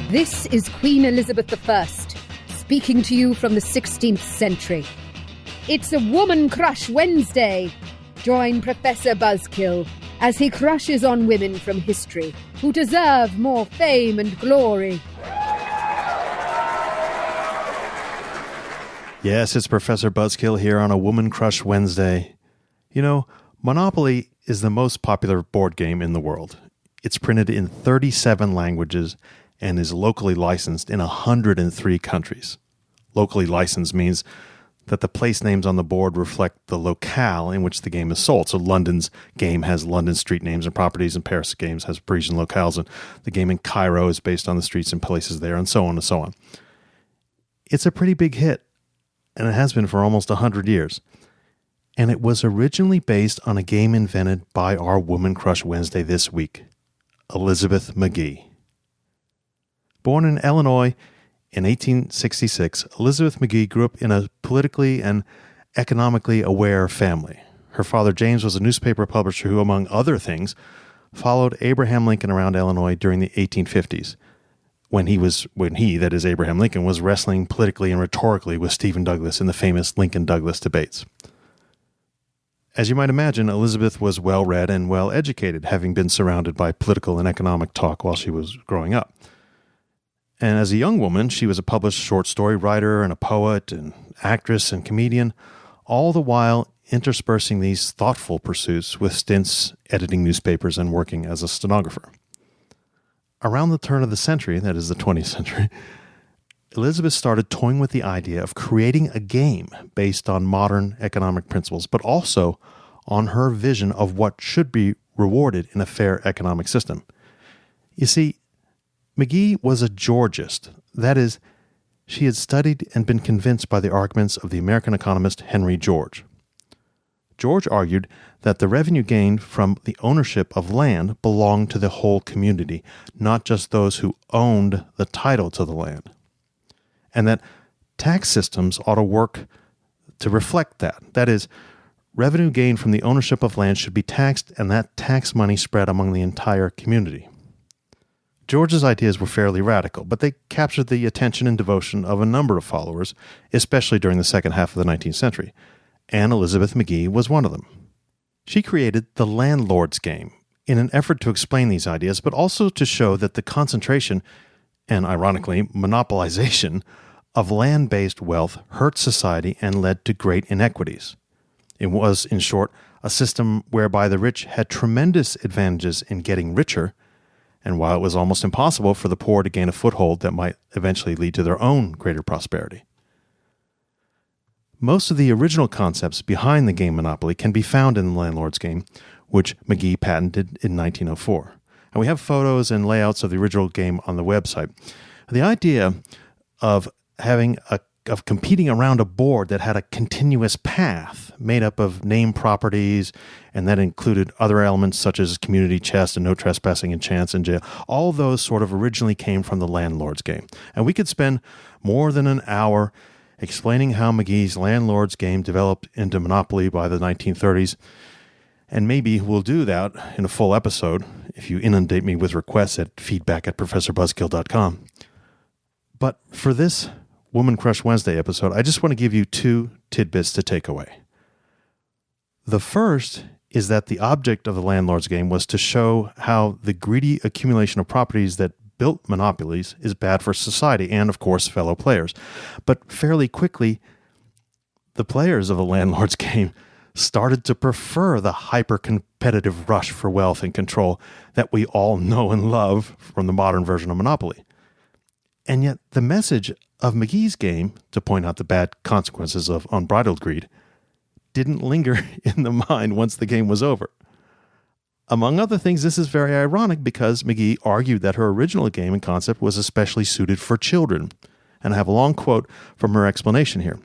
This is Queen Elizabeth I, speaking to you from the 16th century. It's a Woman Crush Wednesday. Join Professor Buzzkill as he crushes on women from history who deserve more fame and glory. Yes, it's Professor Buzzkill here on a Woman Crush Wednesday. You know, Monopoly is the most popular board game in the world. It's printed in 37 languages and is locally licensed in 103 countries. Locally licensed means that the place names on the board reflect the locale in which the game is sold. So London's game has London street names and properties, and Paris Games has Parisian locales, and the game in Cairo is based on the streets and places there, and so on and so on. It's a pretty big hit, and it has been for almost 100 years. And it was originally based on a game invented by our Woman Crush Wednesday this week, Elizabeth Magie. Born in Illinois in 1866, Elizabeth Magie grew up in a politically and economically aware family. Her father, James, was a newspaper publisher who, among other things, followed Abraham Lincoln around Illinois during the 1850s, when he, that is Abraham Lincoln, was wrestling politically and rhetorically with Stephen Douglas in the famous Lincoln-Douglas debates. As you might imagine, Elizabeth was well-read and well-educated, having been surrounded by political and economic talk while she was growing up. And as a young woman, she was a published short story writer and a poet and actress and comedian, all the while interspersing these thoughtful pursuits with stints editing newspapers and working as a stenographer. Around the turn of the century, that is the 20th century, Elizabeth started toying with the idea of creating a game based on modern economic principles, but also on her vision of what should be rewarded in a fair economic system. You see, Magie was a Georgist. That is, she had studied and been convinced by the arguments of the American economist Henry George. George argued that the revenue gained from the ownership of land belonged to the whole community, not just those who owned the title to the land. And that tax systems ought to work to reflect that. That is, revenue gained from the ownership of land should be taxed, and that tax money spread among the entire community. George's ideas were fairly radical, but they captured the attention and devotion of a number of followers, especially during the second half of the 19th century, and Elizabeth Magie was one of them. She created the Landlords Game in an effort to explain these ideas, but also to show that the concentration and, ironically, monopolization of land-based wealth hurt society and led to great inequities. It was, in short, a system whereby the rich had tremendous advantages in getting richer, and while it was almost impossible for the poor to gain a foothold that might eventually lead to their own greater prosperity. Most of the original concepts behind the game Monopoly can be found in the Landlords Game, which Magie patented in 1904. And we have photos and layouts of the original game on the website. The idea of competing around a board that had a continuous path made up of named properties, and that included other elements such as community chest and no trespassing and chance and jail. All those sort of originally came from the Landlords Game. And we could spend more than an hour explaining how Magie's Landlords Game developed into Monopoly by the 1930s. And maybe we'll do that in a full episode if you inundate me with requests at feedback@professorbuzzkill.com. But for this Woman Crush Wednesday episode, I just want to give you two tidbits to take away. The first is that the object of the Landlords Game was to show how the greedy accumulation of properties that built monopolies is bad for society and, of course, fellow players. But fairly quickly, the players of the Landlords Game started to prefer the hyper-competitive rush for wealth and control that we all know and love from the modern version of Monopoly. And yet the message of Magie's game, to point out the bad consequences of unbridled greed, didn't linger in the mind once the game was over. Among other things, this is very ironic because Magie argued that her original game and concept was especially suited for children. And I have a long quote from her explanation here.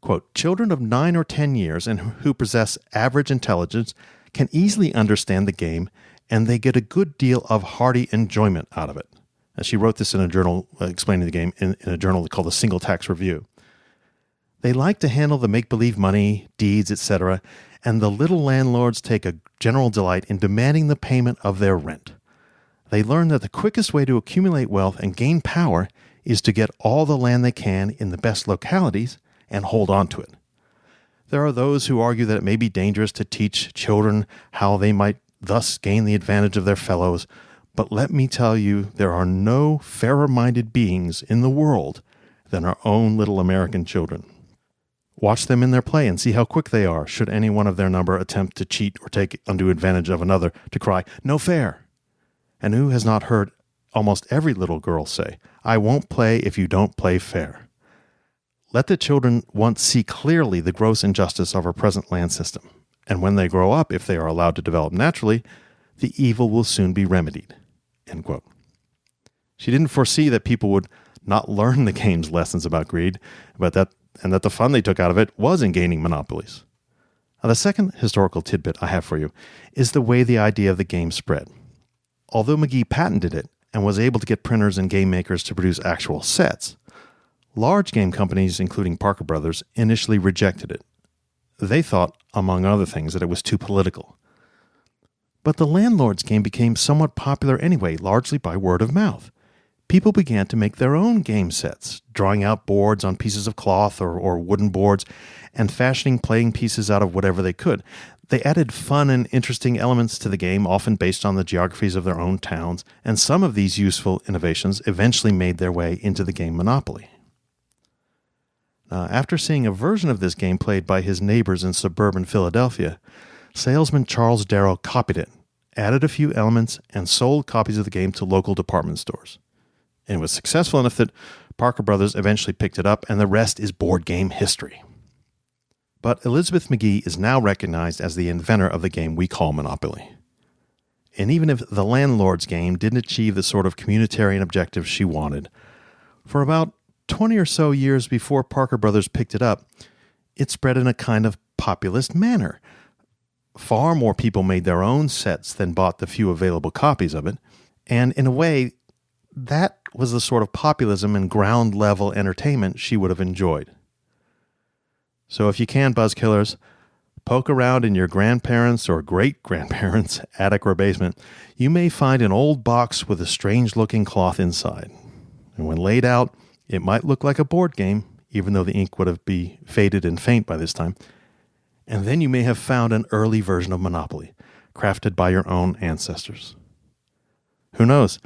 Quote, "Children of 9 or 10 years and who possess average intelligence can easily understand the game, and they get a good deal of hearty enjoyment out of it." And she wrote this in a journal explaining the game in a journal called the Single Tax Review. "They like to handle the make-believe money, deeds, etc., and the little landlords take a general delight in demanding the payment of their rent. They learn that the quickest way to accumulate wealth and gain power is to get all the land they can in the best localities and hold on to it. There are those who argue that it may be dangerous to teach children how they might thus gain the advantage of their fellows, but let me tell you, there are no fairer-minded beings in the world than our own little American children. Watch them in their play and see how quick they are should any one of their number attempt to cheat or take undue advantage of another to cry, "No fair!" And who has not heard almost every little girl say, "I won't play if you don't play fair"? Let the children once see clearly the gross injustice of our present land system, and when they grow up, if they are allowed to develop naturally, the evil will soon be remedied. End quote. She didn't foresee that people would not learn the game's lessons about greed, and that the fun they took out of it was in gaining monopolies. Now, the second historical tidbit I have for you is the way the idea of the game spread. Although Magie patented it and was able to get printers and game makers to produce actual sets, large game companies, including Parker Brothers, initially rejected it. They thought, among other things, that it was too political. But the Landlords Game became somewhat popular anyway, largely by word of mouth. People began to make their own game sets, drawing out boards on pieces of cloth or wooden boards, and fashioning playing pieces out of whatever they could. They added fun and interesting elements to the game, often based on the geographies of their own towns, and some of these useful innovations eventually made their way into the game Monopoly. After seeing a version of this game played by his neighbors in suburban Philadelphia, salesman Charles Darrow copied it, added a few elements, and sold copies of the game to local department stores. And it was successful enough that Parker Brothers eventually picked it up, and the rest is board game history. But Elizabeth Magie is now recognized as the inventor of the game we call Monopoly. And even if the Landlords Game didn't achieve the sort of communitarian objectives she wanted, for about 20 or so years before Parker Brothers picked it up, it spread in a kind of populist manner. Far more people made their own sets than bought the few available copies of it, and in a way, that was the sort of populism and ground-level entertainment she would have enjoyed. So if you can, Buzzkillers, poke around in your grandparents' or great-grandparents' attic or basement, you may find an old box with a strange-looking cloth inside. And when laid out, it might look like a board game, even though the ink would have been faded and faint by this time. And then you may have found an early version of Monopoly, crafted by your own ancestors. Who knows?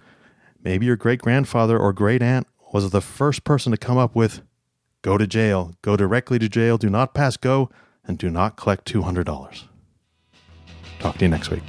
Maybe your great-grandfather or great-aunt was the first person to come up with, "Go to jail, go directly to jail, do not pass go, and do not collect $200. Talk to you next week.